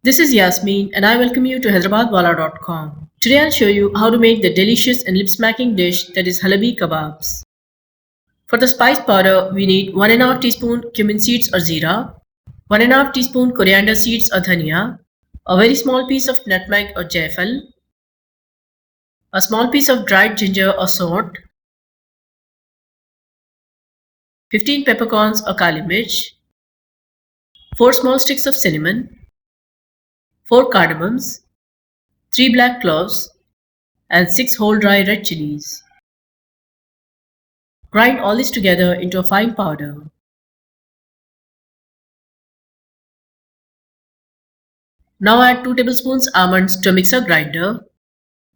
This is Yasmeen and I welcome you to hyderabadwala.com. Today I'll show you how to make the delicious and lip-smacking dish that is Halabi Kebabs. For the spice powder, we need 1½ teaspoon cumin seeds or Zeera, 1½ teaspoon coriander seeds or Dhaniya, a very small piece of nutmeg or Jaiphal, a small piece of dried ginger or Sonth, 15 peppercorns or kali mirch, 4 small sticks of cinnamon, 4 cardamoms, 3 black cloves, and 6 whole dry red chillies. Grind all this together into a fine powder. Now add 2 tablespoons almonds to a mixer grinder.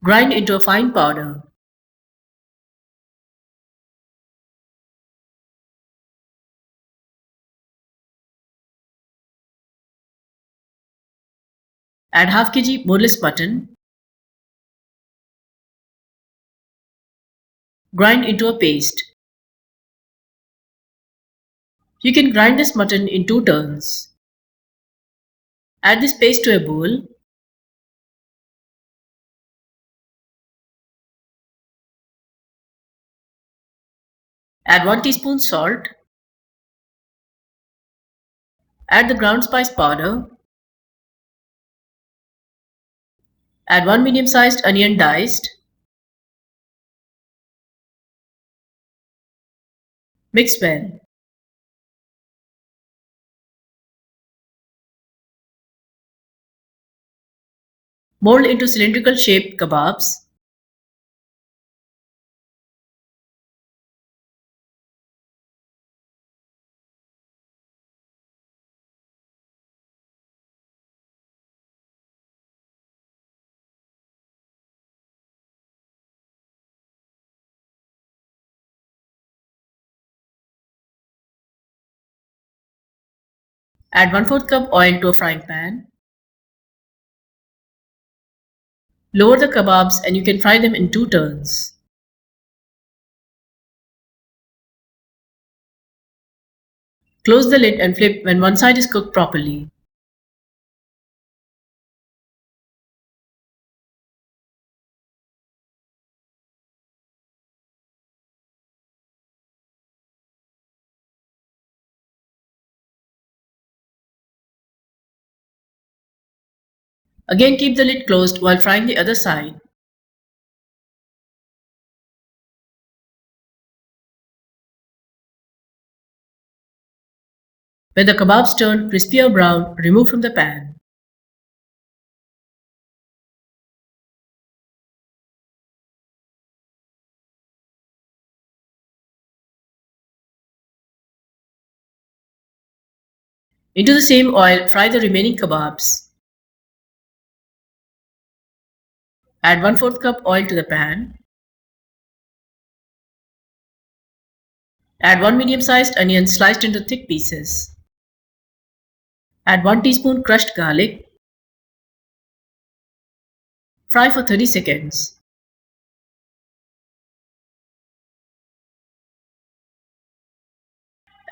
Grind into a fine powder. Add half kg boneless mutton. Grind into a paste. You can grind this mutton in 2 turns. Add this paste to a bowl. Add 1 teaspoon salt. Add the ground spice powder. Add 1 medium-sized onion diced. Mix well. Mold into cylindrical shaped kebabs. Add 1/4 cup oil to a frying pan. Lower the kebabs and you can fry them in 2 turns. Close the lid and flip when one side is cooked properly. Again, keep the lid closed while frying the other side. When the kebabs turn crispy or brown, remove from the pan. Into the same oil, fry the remaining kebabs. Add 1/4 cup oil to the pan. Add 1 medium-sized onion sliced into thick pieces. Add 1 teaspoon crushed garlic. Fry for 30 seconds.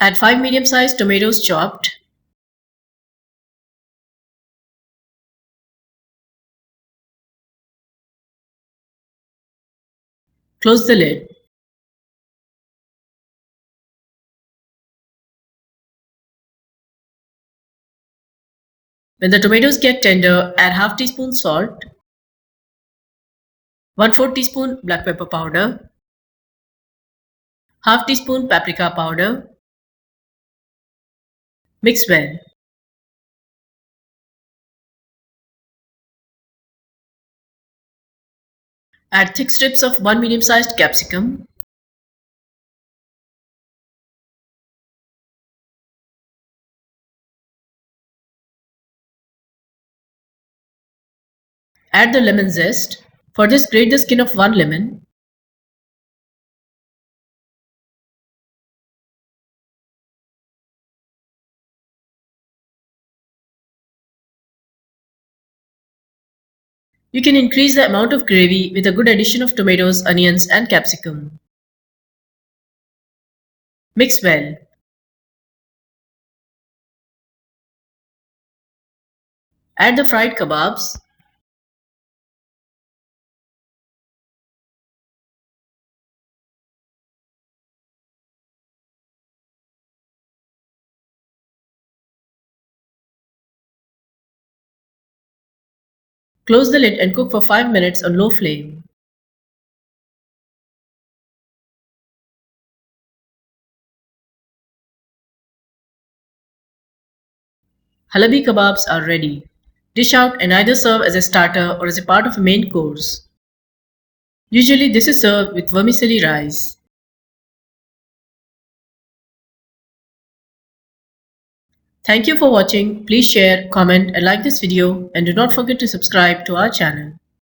Add 5 medium-sized tomatoes chopped. Close the lid. When the tomatoes get tender, add half teaspoon salt, 1/4 teaspoon black pepper powder, half teaspoon paprika powder. Mix well. Add thick strips of 1 medium-sized capsicum. Add the lemon zest. For this, grate the skin of 1 lemon. You can increase the amount of gravy with a good addition of tomatoes, onions and capsicum. Mix well. Add the fried kebabs. Close the lid and cook for 5 minutes on low flame. Halabi kebabs are ready. Dish out and either serve as a starter or as a part of a main course. Usually this is served with vermicelli rice. Thank you for watching. Please share, comment and like this video and do not forget to subscribe to our channel.